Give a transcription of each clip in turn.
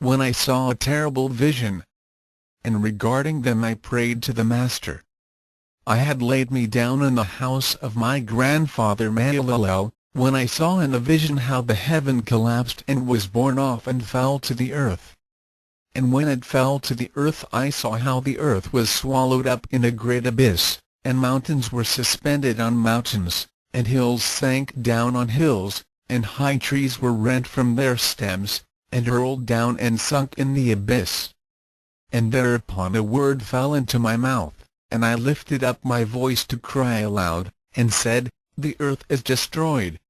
when I saw a terrible vision. And regarding them I prayed to the Master. I had laid me down in the house of my grandfather Mahalalel, when I saw in a vision how the heaven collapsed and was borne off and fell to the earth. And when it fell to the earth I saw how the earth was swallowed up in a great abyss, and mountains were suspended on mountains, and hills sank down on hills, and high trees were rent from their stems, and hurled down and sunk in the abyss. And thereupon a word fell into my mouth, and I lifted up my voice to cry aloud, and said, The earth is destroyed.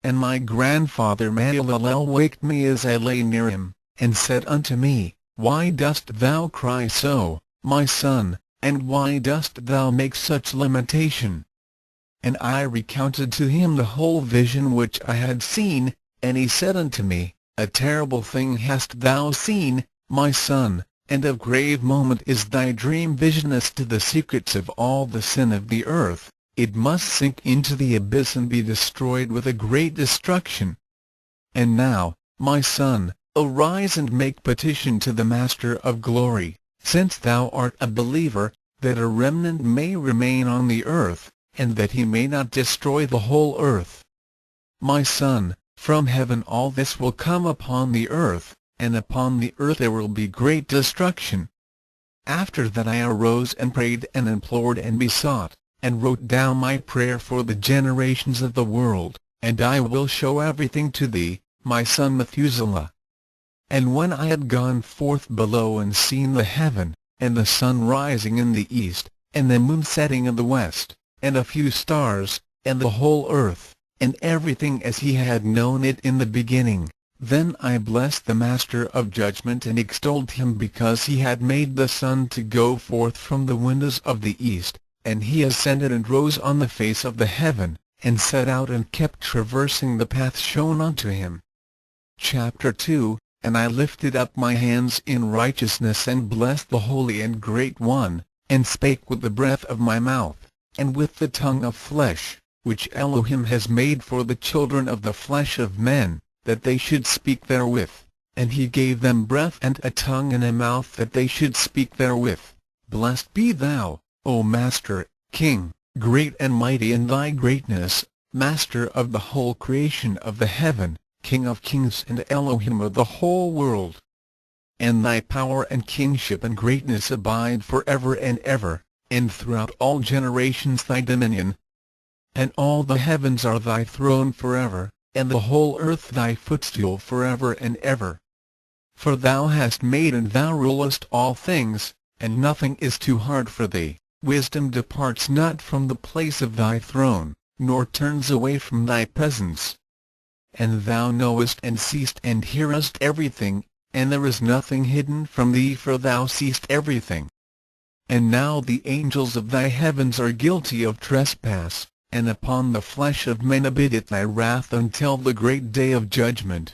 And my grandfather Mahalalel waked me as I lay near him, and said unto me, Why dost thou cry so, my son, and why dost thou make such lamentation? And I recounted to him the whole vision which I had seen, and he said unto me, A terrible thing hast thou seen, my son, and of grave moment is thy dream vision as to the secrets of all the sin of the earth. It must sink into the abyss and be destroyed with a great destruction. And now, my son, arise and make petition to the Master of glory, since thou art a believer, that a remnant may remain on the earth, and that he may not destroy the whole earth. My son, from heaven all this will come upon the earth, and upon the earth there will be great destruction. After that I arose and prayed and implored and besought, and wrote down my prayer for the generations of the world, and I will show everything to thee, my son Methuselah. And when I had gone forth below and seen the heaven, and the sun rising in the east, and the moon setting in the west, and a few stars, and the whole earth, and everything as he had known it in the beginning, then I blessed the Master of judgment and extolled him because he had made the sun to go forth from the windows of the east, and he ascended and rose on the face of the heaven, and set out and kept traversing the path shown unto him. Chapter 2. And I lifted up my hands in righteousness and blessed the Holy and Great One, and spake with the breath of my mouth, and with the tongue of flesh, which Elohim has made for the children of the flesh of men, that they should speak therewith, and he gave them breath and a tongue and a mouth that they should speak therewith. Blessed be thou, O Master, King, great and mighty in thy greatness, Master of the whole creation of the heaven, King of kings and Elohim of the whole world. And thy power and kingship and greatness abide forever and ever, and throughout all generations thy dominion. And all the heavens are thy throne forever, and the whole earth thy footstool forever and ever. For thou hast made and thou rulest all things, and nothing is too hard for thee. Wisdom departs not from the place of thy throne, nor turns away from thy presence. And thou knowest and seest and hearest everything, and there is nothing hidden from thee, for thou seest everything. And now the angels of thy heavens are guilty of trespass, and upon the flesh of men abideth thy wrath until the great day of judgment.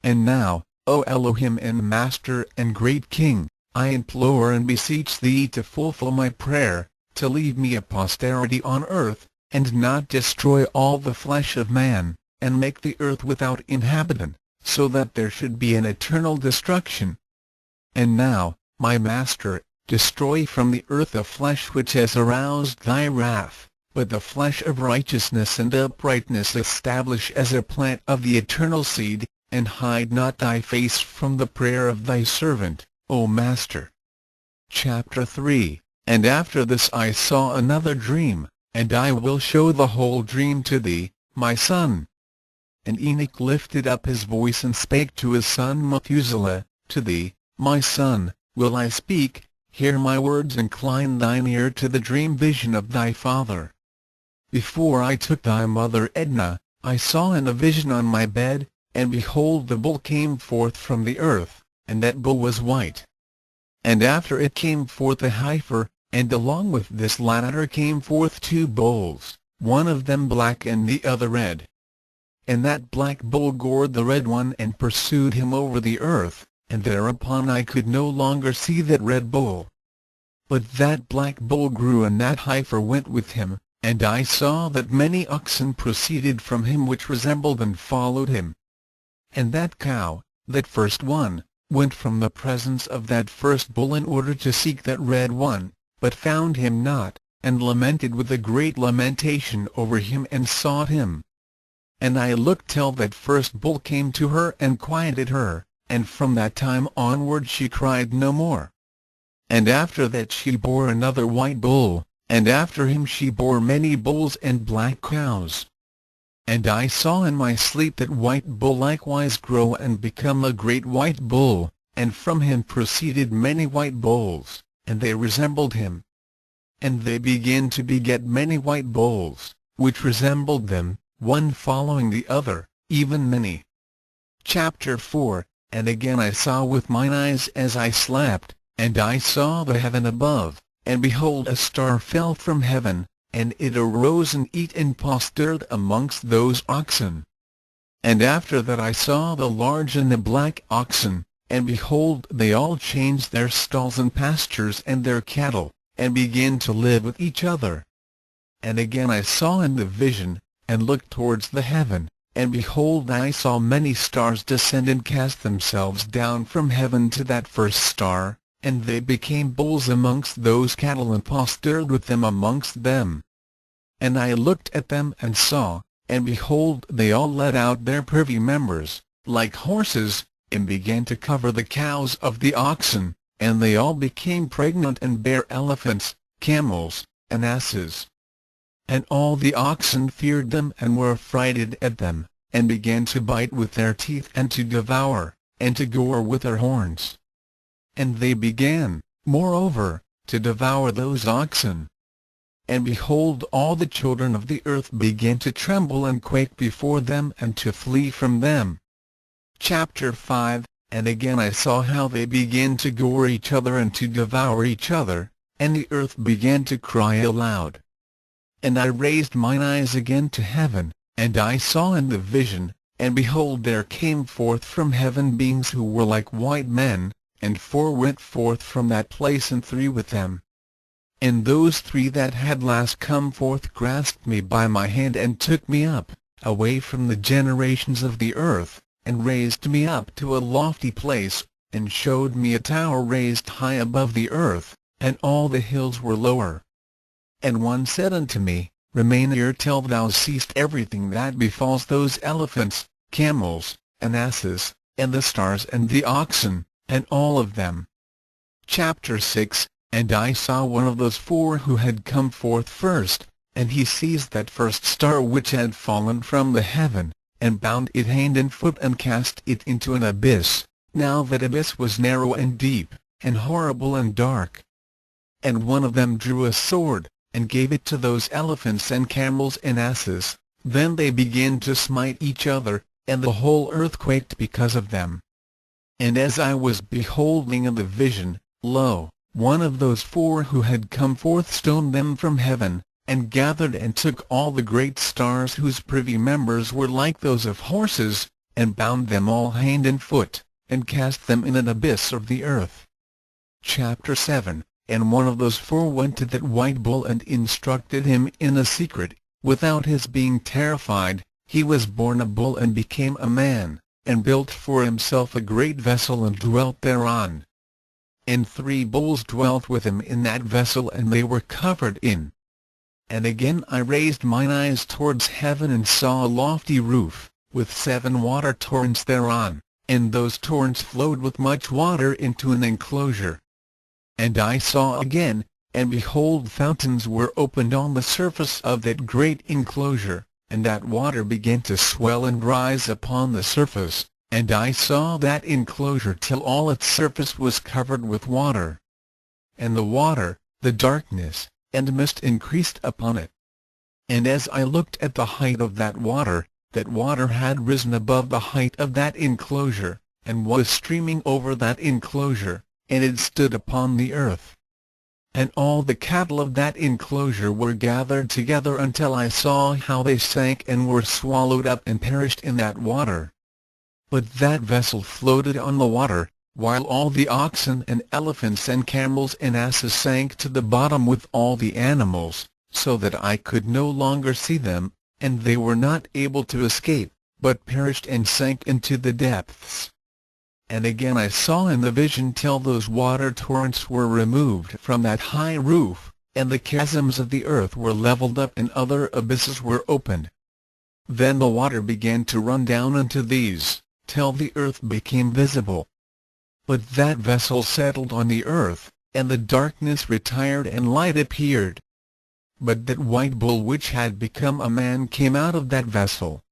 And now, O Elohim and Master and great King, I implore and beseech thee to fulfill my prayer, to leave me a posterity on earth, and not destroy all the flesh of man, and make the earth without inhabitant, so that there should be an eternal destruction. And now, my Master, destroy from the earth the flesh which has aroused thy wrath, but the flesh of righteousness and uprightness establish as a plant of the eternal seed, and hide not thy face from the prayer of thy servant, O Master. Chapter 3. And after this I saw another dream, and I will show the whole dream to thee, my son. And Enoch lifted up his voice and spake to his son Methuselah, To thee, my son, will I speak, hear my words, incline thine ear to the dream vision of thy father. Before I took thy mother Edna, I saw in a vision on my bed, and behold the bull came forth from the earth, and that bull was white. And after it came forth a heifer, and along with this latter came forth two bulls, one of them black and the other red. And that black bull gored the red one and pursued him over the earth, and thereupon I could no longer see that red bull. But that black bull grew, and that heifer went with him, and I saw that many oxen proceeded from him which resembled and followed him. And that cow, that first one, went from the presence of that first bull in order to seek that red one, but found him not, and lamented with a great lamentation over him and sought him. And I looked till that first bull came to her and quieted her, and from that time onward she cried no more. And after that she bore another white bull, and after him she bore many bulls and black cows. And I saw in my sleep that white bull likewise grow and become a great white bull, and from him proceeded many white bulls, and they resembled him. And they began to beget many white bulls, which resembled them, one following the other, even many. Chapter 4. And again I saw with mine eyes as I slept, and I saw the heaven above, and behold a star fell from heaven, and it arose and eat and pastured amongst those oxen. And after that I saw the large and the black oxen, and behold they all changed their stalls and pastures and their cattle, and began to live with each other. And again I saw in the vision, and looked towards the heaven, and behold I saw many stars descend and cast themselves down from heaven to that first star, and they became bulls amongst those cattle and pastured with them amongst them. And I looked at them and saw, and behold they all let out their privy members, like horses, and began to cover the cows of the oxen, and they all became pregnant and bare elephants, camels, and asses. And all the oxen feared them and were affrighted at them, and began to bite with their teeth and to devour, and to gore with their horns. And they began, moreover, to devour those oxen. And behold all the children of the earth began to tremble and quake before them and to flee from them. Chapter 5. And again I saw how they began to gore each other and to devour each other, and the earth began to cry aloud. And I raised mine eyes again to heaven, and I saw in the vision, and behold there came forth from heaven beings who were like white men, and 4 went forth from that place and 3 with them. And those 3 that had last come forth grasped me by my hand and took me up, away from the generations of the earth, and raised me up to a lofty place, and showed me a tower raised high above the earth, and all the hills were lower. And one said unto me, Remain here till thou seest everything that befalls those elephants, camels, and asses, and the stars and the oxen, and all of them. Chapter 6. And I saw one of those 4 who had come forth first, and he seized that first star which had fallen from the heaven, and bound it hand and foot and cast it into an abyss. Now that abyss was narrow and deep, and horrible and dark. And one of them drew a sword, and gave it to those elephants and camels and asses. Then they began to smite each other, and the whole earth quaked because of them. And as I was beholding in the vision, lo, one of those 4 who had come forth stoned them from heaven, and gathered and took all the great stars whose privy members were like those of horses, and bound them all hand and foot, and cast them in an abyss of the earth. Chapter 7. And one of those 4 went to that white bull and instructed him in a secret, without his being terrified. He was born a bull and became a man, and built for himself a great vessel and dwelt thereon. And 3 bulls dwelt with him in that vessel, and they were covered in. And again I raised mine eyes towards heaven and saw a lofty roof, with 7 water torrents thereon, and those torrents flowed with much water into an enclosure. And I saw again, and behold fountains were opened on the surface of that great enclosure, and that water began to swell and rise upon the surface, and I saw that enclosure till all its surface was covered with water. And the water, the darkness, and mist increased upon it. And as I looked at the height of that water had risen above the height of that enclosure, and was streaming over that enclosure, and it stood upon the earth. And all the cattle of that enclosure were gathered together until I saw how they sank and were swallowed up and perished in that water. But that vessel floated on the water, while all the oxen and elephants and camels and asses sank to the bottom with all the animals, so that I could no longer see them, and they were not able to escape, but perished and sank into the depths. and again I saw in the vision till those water torrents were removed from that high roof, and the chasms of the earth were levelled up and other abysses were opened. Then the water began to run down into these, till the earth became visible. But that vessel settled on the earth, and the darkness retired and light appeared. But that white bull which had become a man came out of that vessel,